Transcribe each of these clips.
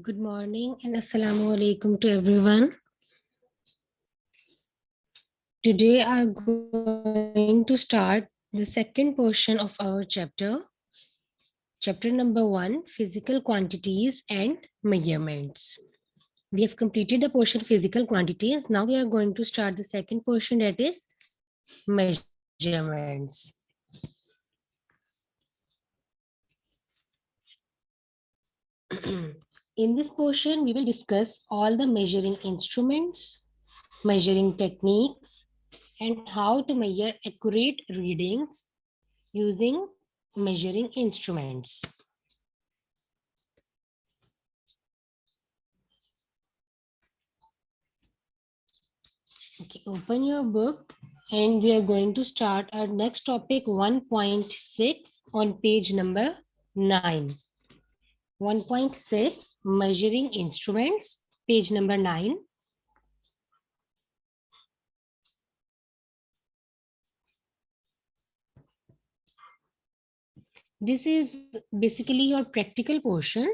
Good morning and Assalamu alaikum to everyone. Today I'm going to start the second portion of our chapter number 1, physical quantities and measurements. We have completed the portion physical quantities. Now we are going to start the second portion, that is measurements. In this portion, we will discuss all the measuring instruments, measuring techniques, and how to measure accurate readings using measuring instruments. Okay, open your book and we are going to start our next topic 1.6 on page number 9. 1.6 measuring instruments, page number 9. This is basically your practical portion.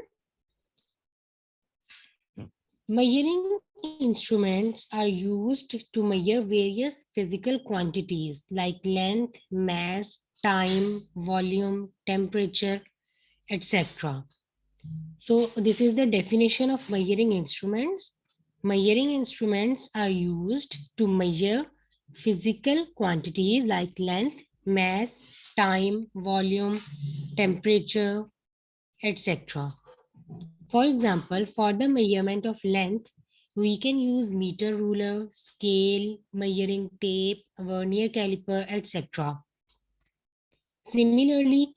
Measuring instruments are used to measure various physical quantities like length, mass, time, volume, temperature, etc. So this is the definition of measuring instruments. Measuring instruments are used to measure physical quantities like length, mass, time, volume, temperature, etc. For example, for the measurement of length, we can use meter ruler, scale, measuring tape, vernier caliper, etc. Similarly,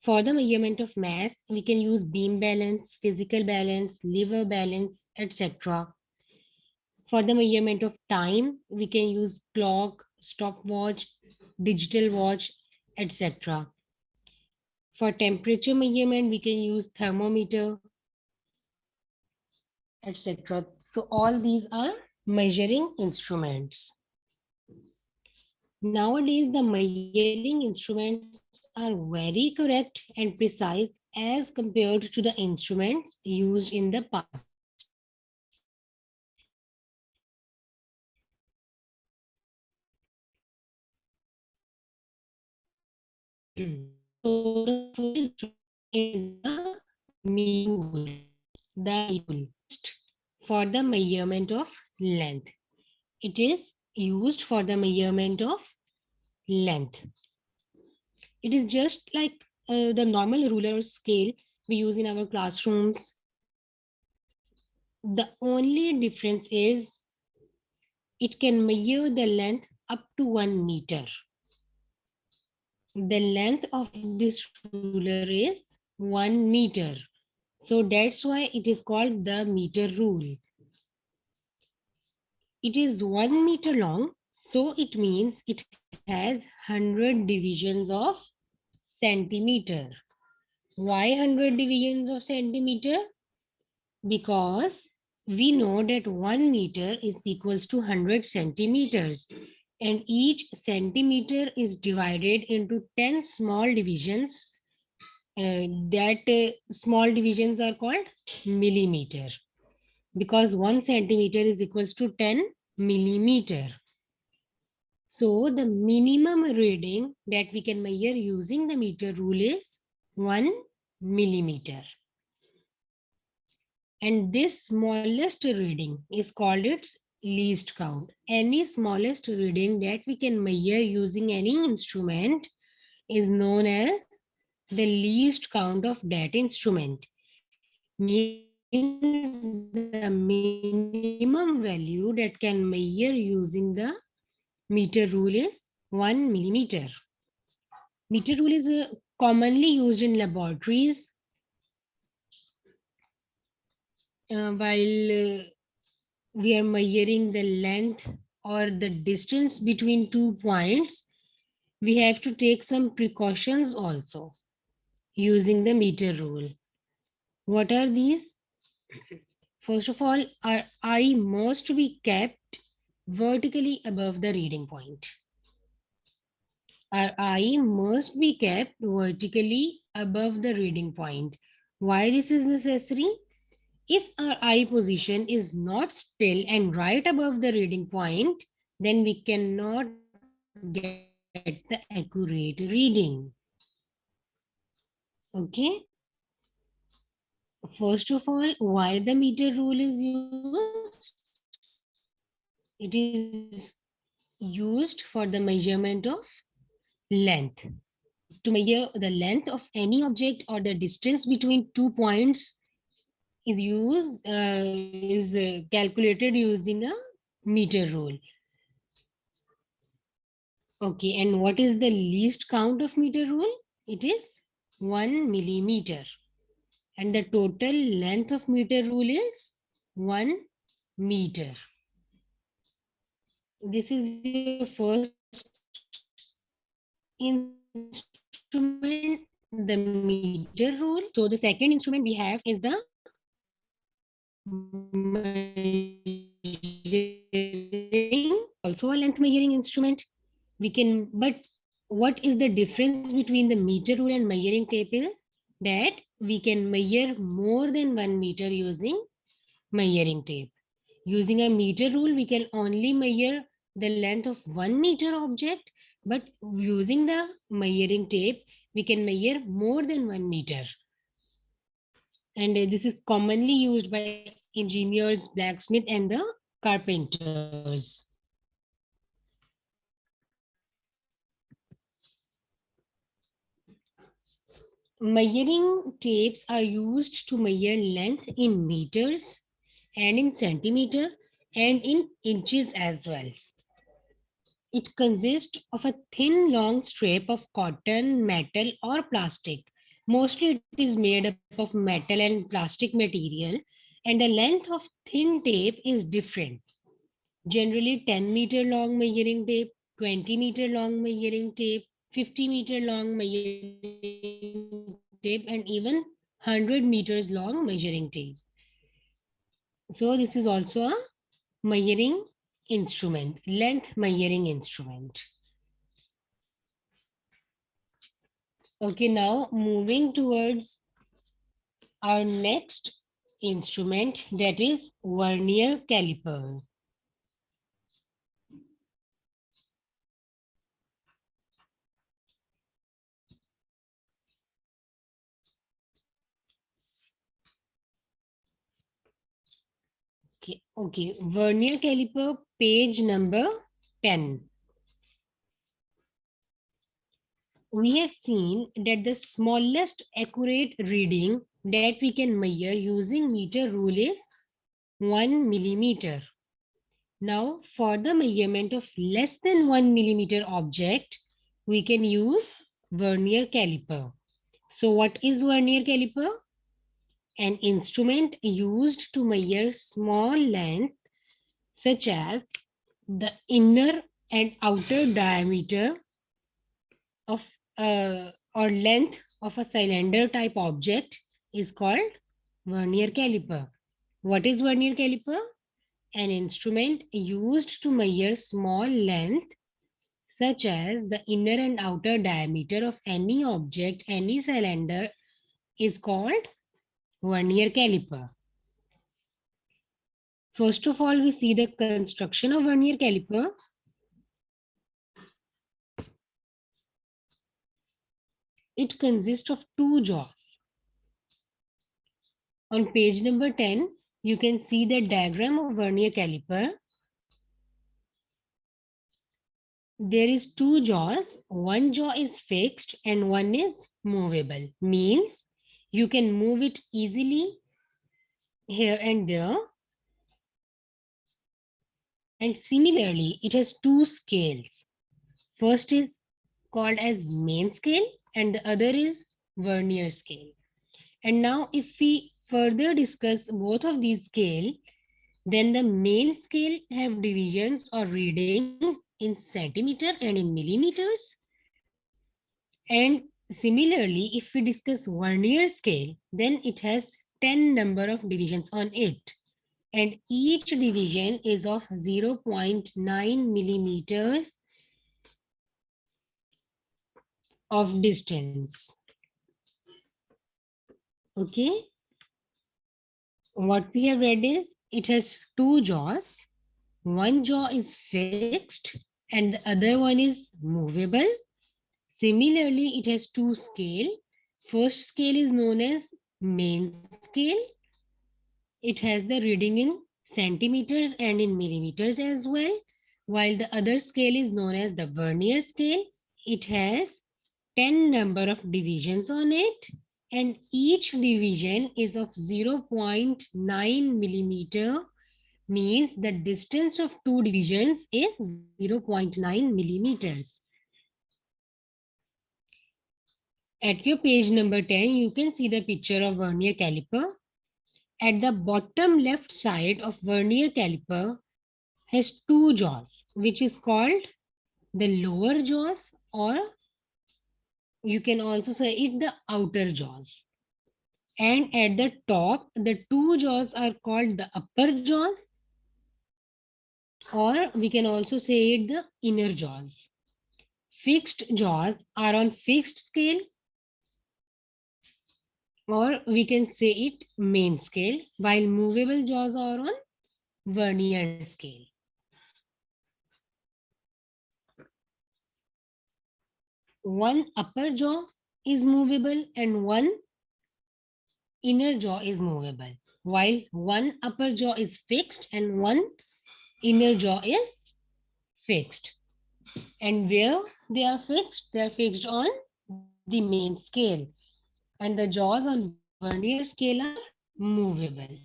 for the measurement of mass, we can use beam balance, physical balance, lever balance, etc. For the measurement of time, we can use clock, stopwatch, digital watch, etc. For temperature measurement, we can use thermometer, etc. So all these are measuring instruments. Nowadays, the measuring instruments are very correct and precise as compared to the instruments used in the past. So the first instrument is the meter for the measurement of length. It is used for the measurement of length. It is just like the normal ruler or scale we use in our classrooms. The only difference is it can measure the length up to 1 meter. The length of this ruler is 1 meter. So that's why it is called the meter rule. It is 1 meter long, so it means it has 100 divisions of centimeter. Why 100 divisions of centimeter? Because we know that 1 meter is equals to 100 centimeters, and each centimeter is divided into 10 small divisions. That small divisions are called millimeter, because 1 centimeter is equals to 10 millimeter. So the minimum reading that we can measure using the meter rule is 1 millimeter. And this smallest reading is called its least count. Any smallest reading that we can measure using any instrument is known as the least count of that instrument. Means the minimum value that can measure using the meter rule is 1 millimeter. Meter rule is commonly used in laboratories while we are measuring the length or the distance between 2 points. We have to take some precautions also using the meter rule. What are these? First of all, our eye must be kept vertically above the reading point. Our eye must be kept vertically above the reading point. Why this is necessary? If our eye position is not still and right above the reading point, then we cannot get the accurate reading. Okay? First of all, why the meter rule is used? It is used for the measurement of length. To measure the length of any object or the distance between 2 points is calculated using a meter rule. Okay, and what is the least count of meter rule? It is 1 millimeter. And the total length of meter rule is 1 meter. This is your first instrument, the meter rule. So the second instrument we have is the measuring. Also a length measuring instrument. But what is the difference between the meter rule and measuring tape is that we can measure more than 1 meter using measuring tape. Using a meter rule, we can only measure the length of 1 meter object, but using the measuring tape, we can measure more than 1 meter. And this is commonly used by engineers, blacksmith, and the carpenters. Measuring tapes are used to measure length in meters and in centimeter and in inches as well. It consists of a thin long strip of cotton, metal or plastic. Mostly it is made up of metal and plastic material, and the length of thin tape is different. Generally 10-meter long measuring tape, 20-meter long measuring tape, 50-meter long measuring tape, and even 100 meters long measuring tape. So this is also a measuring instrument, length measuring instrument. Okay, now moving towards our next instrument, that is vernier caliper. Okay, vernier caliper, page number 10. We have seen that the smallest accurate reading that we can measure using meter rule is 1 millimeter. Now, for the measurement of less than 1 millimeter object, we can use vernier caliper. So what is vernier caliper? An instrument used to measure small length such as the inner and outer diameter of or length of a cylinder type object is called vernier caliper. What is vernier caliper? An instrument used to measure small length such as the inner and outer diameter of any object, any cylinder is called vernier caliper. First of all, we see the construction of vernier caliper. It consists of two jaws. On page number 10, you can see the diagram of vernier caliper. There is two jaws. One jaw is fixed and one is movable. Means you can move it easily here and there. And similarly, it has two scales. First is called as main scale and the other is vernier scale. And now if we further discuss both of these scale, then the main scale have divisions or readings in centimeter and in millimeters. And similarly, if we discuss vernier scale, then it has 10 number of divisions on it. And each division is of 0.9 millimeters of distance. Okay. What we have read is it has two jaws. One jaw is fixed and the other one is movable. Similarly, it has two scale. First scale is known as main scale. It has the reading in centimeters and in millimeters as well, while the other scale is known as the vernier scale. It has 10 number of divisions on it, and each division is of 0.9 millimeter, means the distance of two divisions is 0.9 millimeters. At your page number 10, you can see the picture of vernier caliper. At the bottom left side of vernier caliper has two jaws, which is called the lower jaws, or you can also say it the outer jaws. And at the top, the two jaws are called the upper jaws, or we can also say it the inner jaws. Fixed jaws are on fixed scale, or we can say it main scale, while movable jaws are on vernier scale. One upper jaw is movable and one inner jaw is movable, while one upper jaw is fixed and one inner jaw is fixed. And where they are fixed on the main scale, and the jaws on vernier scale are movable.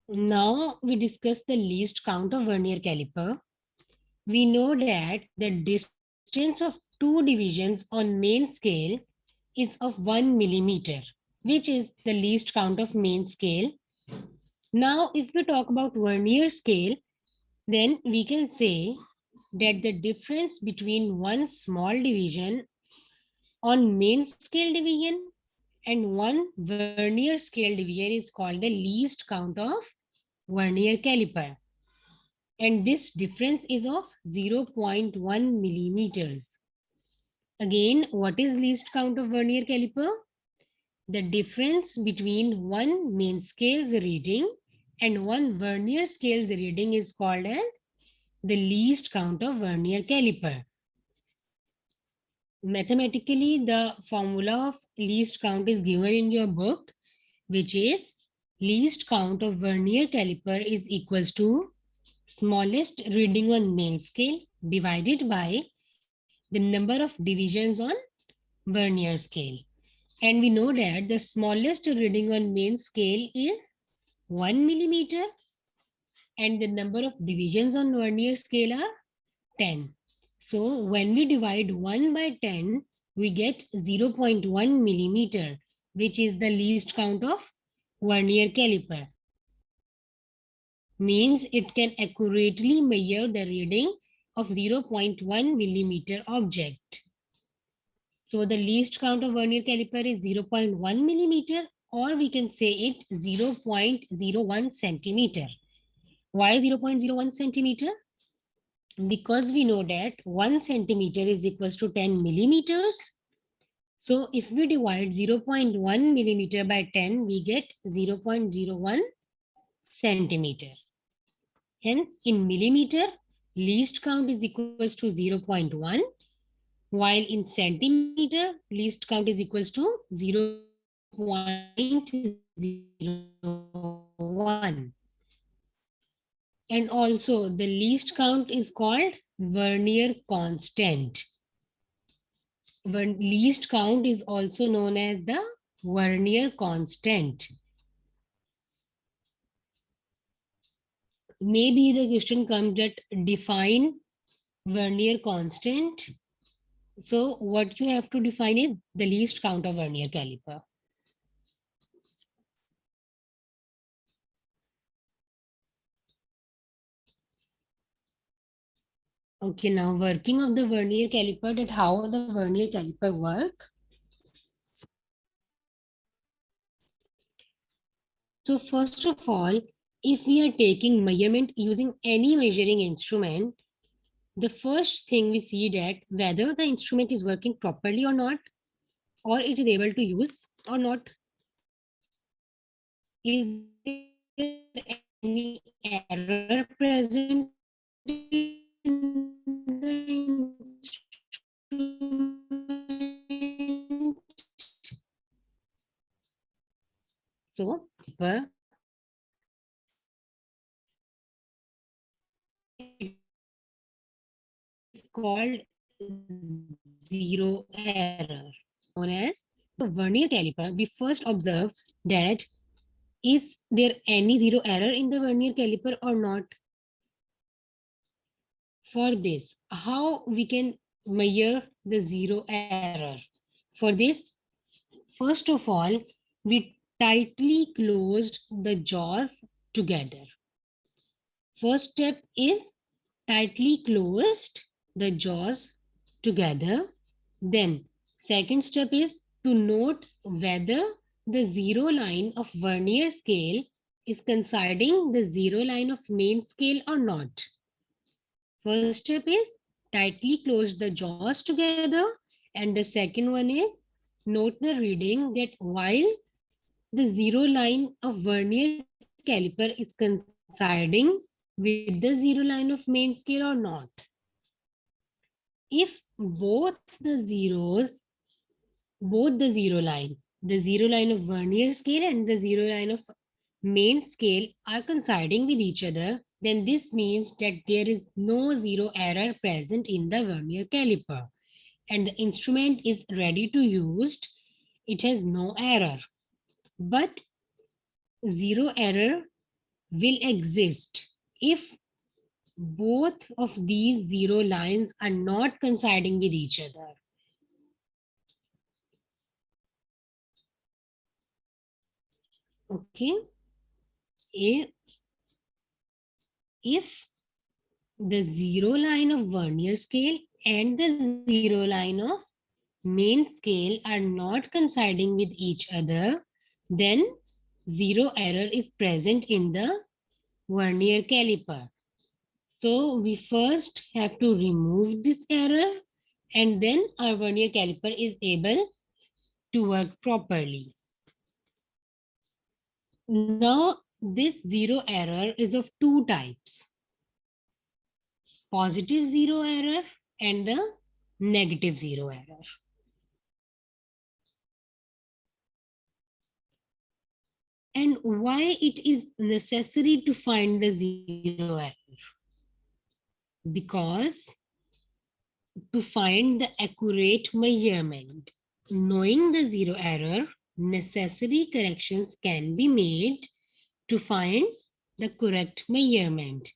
Now we discuss the least count of vernier caliper. We know that the distance of two divisions on main scale is of 1 millimeter, which is the least count of main scale. Now, if we talk about vernier scale, then we can say that the difference between one small division on main scale division and one vernier scale division is called the least count of vernier caliper. And this difference is of 0.1 millimeters. Again, what is least count of vernier caliper? The difference between one main scale's reading and one vernier scale's reading is called as the least count of vernier caliper. Mathematically, the formula of least count is given in your book, which is least count of vernier caliper is equals to smallest reading on main scale divided by the number of divisions on vernier scale. And we know that the smallest reading on main scale is 1 millimeter and the number of divisions on vernier scale are 10. So when we divide 1 by 10, we get 0.1 millimeter, which is the least count of vernier caliper. Means it can accurately measure the reading of 0.1 millimeter object. So the least count of vernier caliper is 0.1 millimeter, or we can say it 0.01 centimeter. Why 0.01 centimeter? Because we know that 1 centimeter is equals to 10 millimeters. So if we divide 0.1 millimeter by 10, we get 0.01 centimeter. Hence, in millimeter, least count is equals to 0.1, while in centimeter, least count is equals to 0.01. And also, the least count is called vernier constant. Least count is also known as the vernier constant. Maybe the question comes that define vernier constant. So what you have to define is the least count of vernier caliper. Okay, now working of the vernier caliper, that how the vernier caliper work. So first of all, if we are taking measurement using any measuring instrument, the first thing we see that whether the instrument is working properly or not, or it is able to use or not. Is there any error present in the zero error, known as the vernier caliper. We first observe that is there any zero error in the vernier caliper or not. For this, how we can measure the zero error? For this, first of all, we tightly closed the jaws together. First step is tightly closed the jaws together. Then second step is to note whether the zero line of vernier scale is coinciding the zero line of main scale or not. First step is tightly close the jaws together, and the second one is note the reading that while the zero line of vernier caliper is coinciding with the zero line of main scale or not. If both the zero line of vernier scale and the zero line of main scale are coinciding with each other, then this means that there is no zero error present in the vernier caliper and the instrument is ready to used. It has no error. But zero error will exist if both of these zero lines are not coinciding with each other. Okay. If the zero line of vernier scale and the zero line of main scale are not coinciding with each other, then zero error is present in the vernier caliper. So we first have to remove this error and then our vernier caliper is able to work properly. Now this zero error is of two types: positive zero error and the negative zero error. And why it is necessary to find the zero error? Because to find the accurate measurement, knowing the zero error, necessary corrections can be made to find the correct measurement.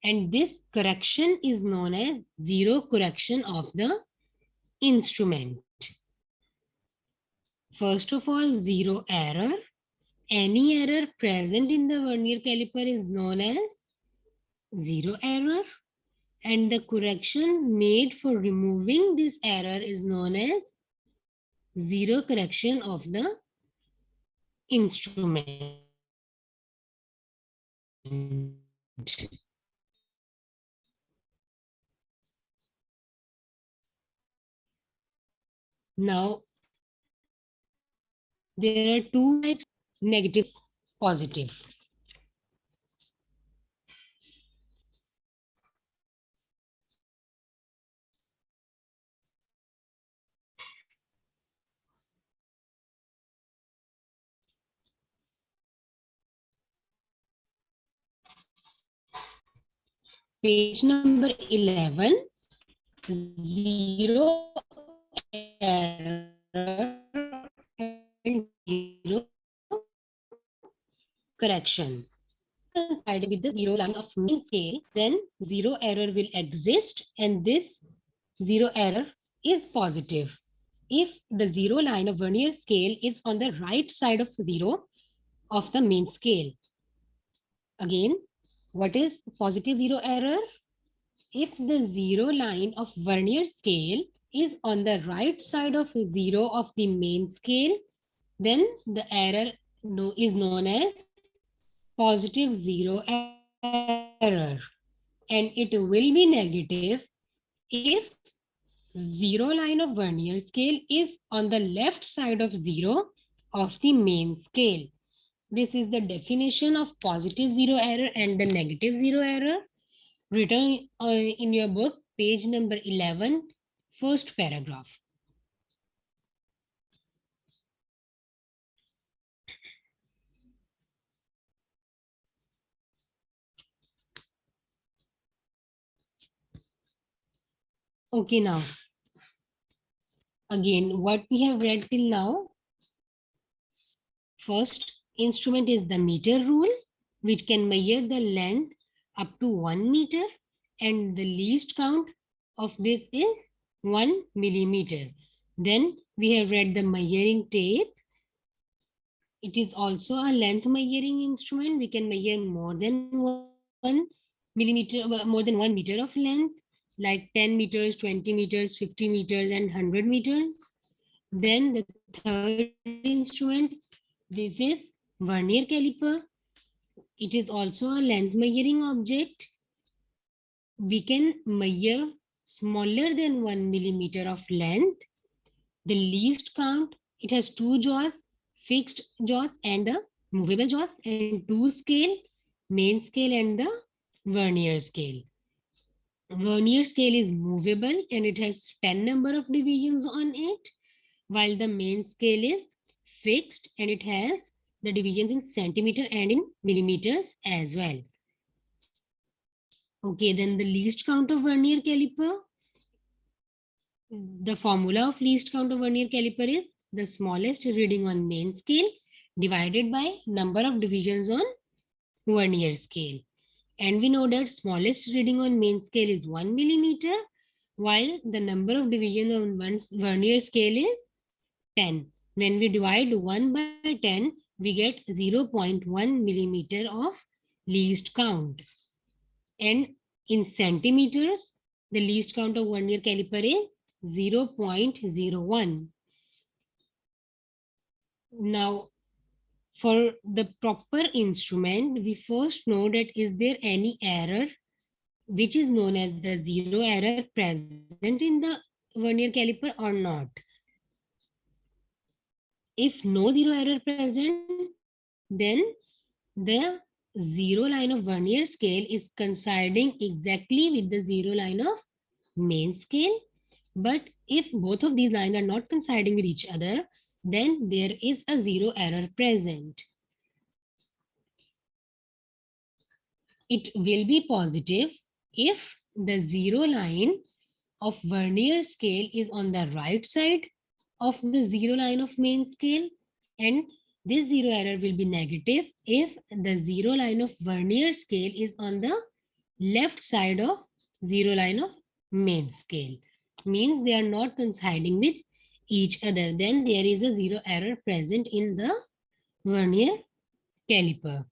And this correction is known as zero correction of the instrument. First of all, zero error. Any error present in the vernier caliper is known as zero error, and the correction made for removing this error is known as zero correction of the instrument. Now, there are two types: negative, positive. Page number 11, zero error and zero correction. Coincided with the zero line of main scale, then zero error will exist and this zero error is positive. If the zero line of vernier scale is on the right side of zero of the main scale. Again, what is positive zero error? If the zero line of vernier scale is on the right side of zero of the main scale, then the error is known as positive zero error. and it will be negative if zero line of vernier scale is on the left side of zero of the main scale. This is the definition of positive zero error and the negative zero error written in your book, page number 11, first paragraph. Okay, now, again, what we have read till now. First instrument is the meter rule, which can measure the length up to 1 meter, and the least count of this is 1 millimeter. Then we have read the measuring tape. It is also a length measuring instrument. We can measure more than 1 meter of length, like 10 meters, 20 meters, 50 meters, and 100 meters. Then the third instrument, this is vernier caliper. It is also a length measuring object. We can measure smaller than 1 millimeter of length. The least count, it has two jaws, fixed jaws and the movable jaws, and two scale, main scale and the vernier scale. Vernier scale is movable and it has 10 number of divisions on it, while the main scale is fixed and it has the divisions in centimeter and in millimeters as well. Okay, then the least count of vernier caliper. The formula of least count of vernier caliper is the smallest reading on main scale divided by number of divisions on vernier scale. And we know that smallest reading on main scale is 1 millimeter, while the number of divisions on one vernier scale is 10. When we divide 1 by 10, we get 0.1 millimeter of least count. And in centimeters, the least count of vernier caliper is 0.01. Now, for the proper instrument, we first know that is there any error, which is known as the zero error present in the vernier caliper or not. If no zero error present, then the zero line of vernier scale is coinciding exactly with the zero line of main scale. But if both of these lines are not coinciding with each other, then there is a zero error present. It will be positive if the zero line of vernier scale is on the right side of the zero line of main scale, and this zero error will be negative if the zero line of vernier scale is on the left side of zero line of main scale. Means they are not coinciding with each other. Then there is a zero error present in the vernier caliper.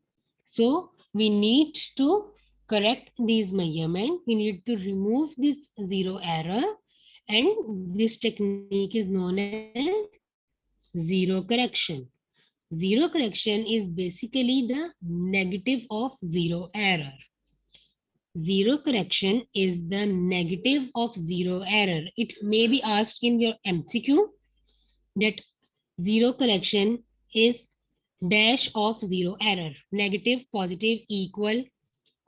So we need to correct these measurements. We need to remove this zero error, and this technique is known as zero correction. Zero correction is basically the negative of zero error. Zero correction is the negative of zero error. It may be asked in your MCQ that zero correction is dash of zero error, negative, positive, equal,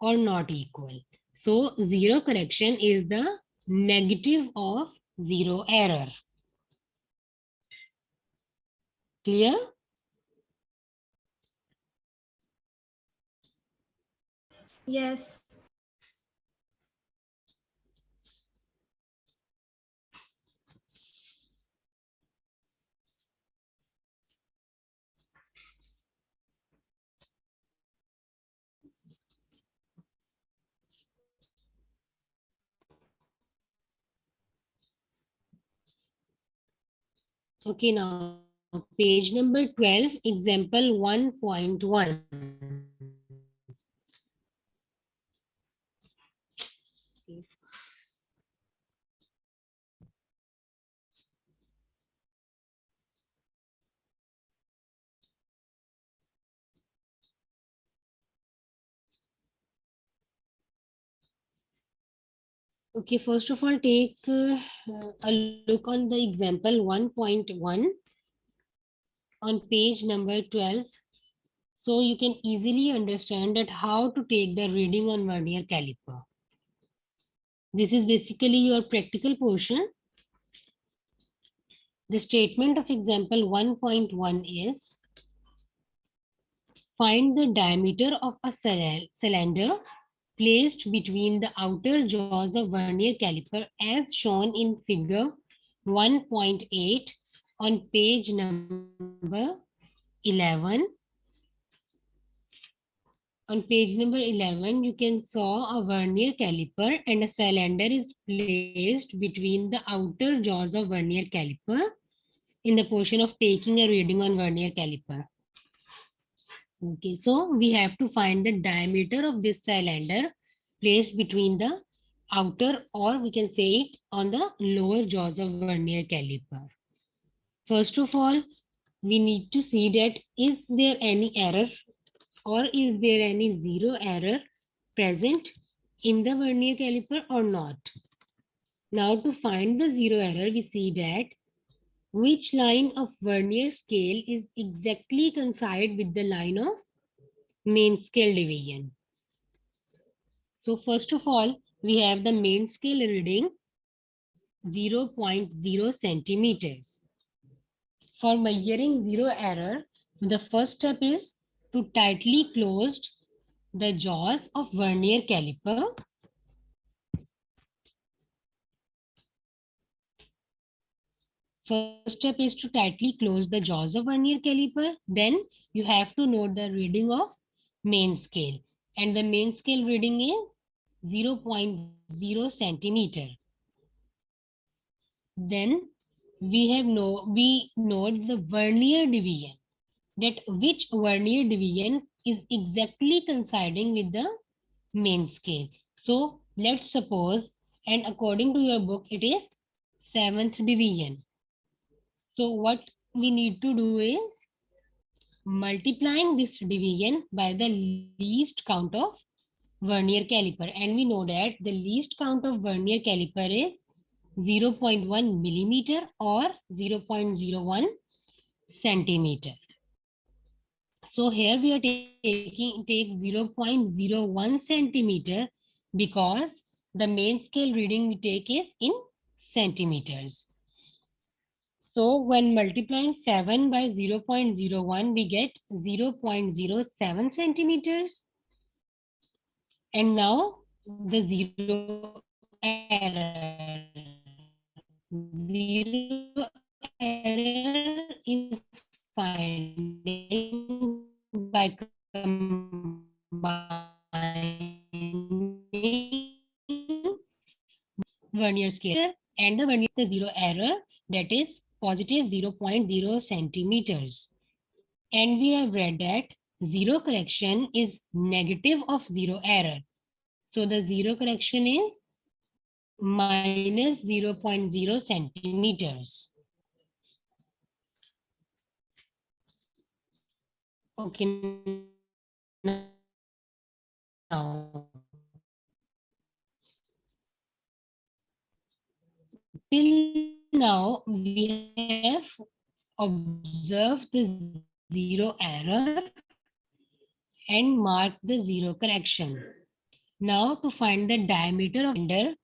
or not equal. So zero correction is the negative of zero error. Clear? Yes. Okay, now page number 12, example 1.1. Okay, first of all, take a look on the example 1.1 on page number 12. So you can easily understand that how to take the reading on vernier caliper. This is basically your practical portion. The statement of example 1.1 is, find the diameter of a cylinder placed between the outer jaws of vernier caliper as shown in figure 1.8 on page number 11. On page number 11, you can saw a vernier caliper and a cylinder is placed between the outer jaws of vernier caliper in the portion of taking a reading on vernier caliper. Okay, so we have to find the diameter of this cylinder placed between the outer, or we can say it on the lower jaws of vernier caliper. First of all, we need to see that is there any error or is there any zero error present in the vernier caliper or not. Now to find the zero error, we see that which line of vernier scale is exactly coincide with the line of main scale division. So first of all, we have the main scale reading 0.0 centimeters. For measuring zero error, the first step is to tightly close the jaws of vernier caliper. First step is to tightly close the jaws of vernier caliper. Then you have to note the reading of main scale. And the main scale reading is 0.0 centimeter. Then we note the vernier division, that which vernier division is exactly coinciding with the main scale. So let's suppose, and according to your book, it is 7th division. So what we need to do is multiplying this division by the least count of vernier caliper. And we know that the least count of vernier caliper is 0.1 millimeter or 0.01 centimeter. So here we are take 0.01 centimeter because the main scale reading we take is in centimeters. So when multiplying 7 by 0.01, we get 0.07 centimeters. And now the zero error. Zero error is finding by combining vernier scale and the vernier the zero error, that is positive 0.0 centimeters. And we have read that zero correction is negative of zero error. So the zero correction is minus 0.0 centimeters. Okay, now till now we have observed the zero error and mark the zero correction. Now to find the diameter of cylinder,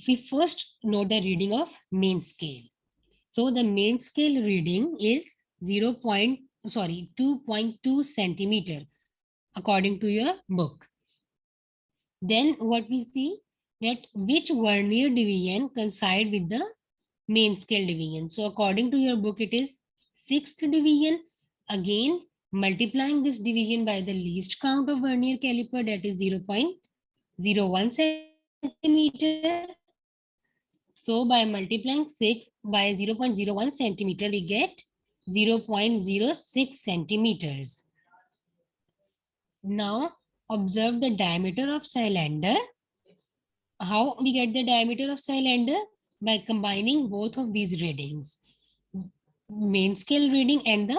we first note the reading of main scale. So the main scale reading is 2.2 centimeter according to your book. Then what we see, that which vernier division coincide with the main scale division. So according to your book, it is 6th division. Again, multiplying this division by the least count of vernier caliper, that is 0.01 centimeter. So by multiplying 6 by 0.01 centimeter, we get 0.06 centimeters. Now observe the diameter of cylinder. How we get the diameter of cylinder? By combining both of these readings, main scale reading and the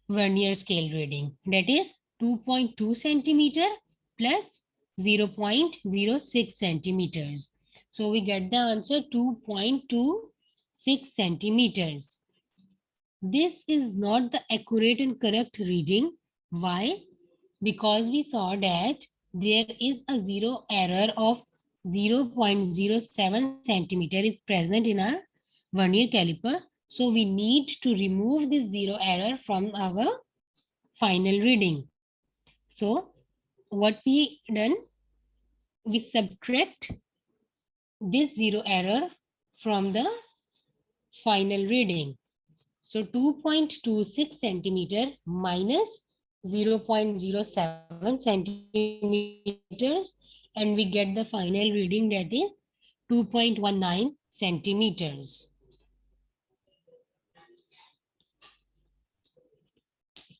vernier scale reading, that is 2.2 centimeter plus 0.06 centimeters. So we get the answer 2.26 centimeters. This is not the accurate and correct reading. Why? Because we saw that there is a zero error of 0.07 centimeter is present in our vernier caliper. So we need to remove this zero error from our final reading. So what we done, we subtract this zero error from the final reading. So 2.26 centimeter minus 0.07 centimeters, and we get the final reading, that is 2.19 centimeters.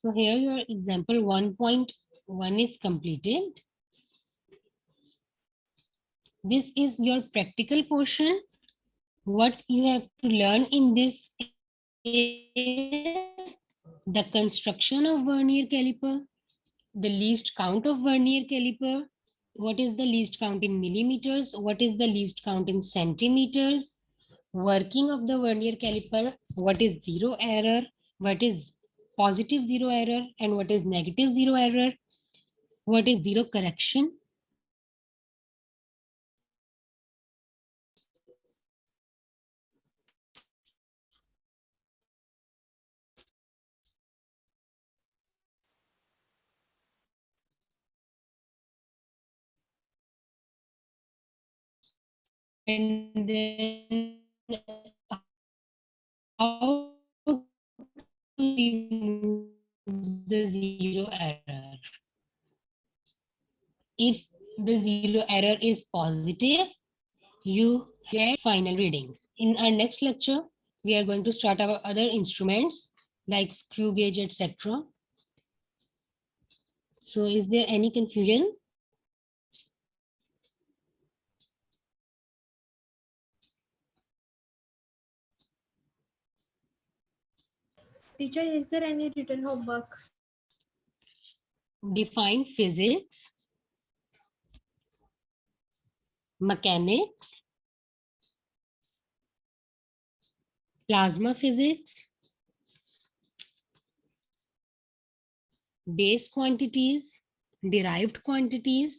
So here your example 1.1 is completed. This is your practical portion. What you have to learn in this is the construction of vernier caliper, the least count of vernier caliper, what is the least count in millimeters, what is the least count in centimeters, working of the vernier caliper, what is zero error, what is positive zero error, and what is negative zero error, what is zero correction. And then how to remove the zero error. If the zero error is positive, you get final reading. In our next lecture, we are going to start our other instruments like screw gauge, etc. So is there any confusion? Teacher, is there any written homework? Define physics, mechanics, plasma physics, base quantities, derived quantities,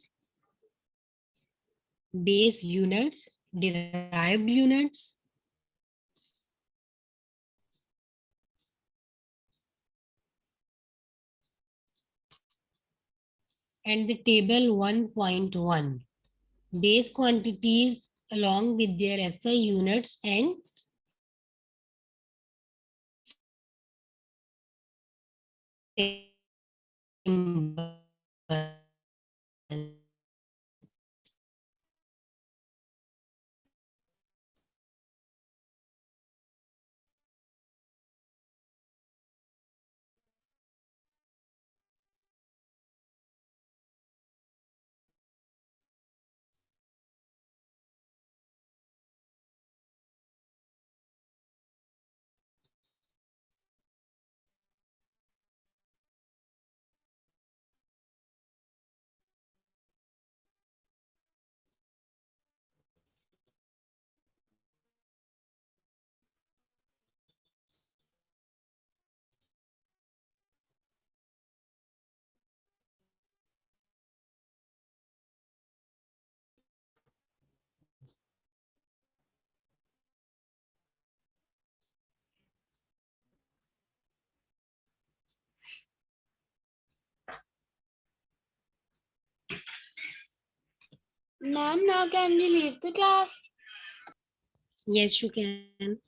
base units, derived units, and the table 1.1. Base quantities along with their SI units and Ma'am, now can we leave the class? yes, you can.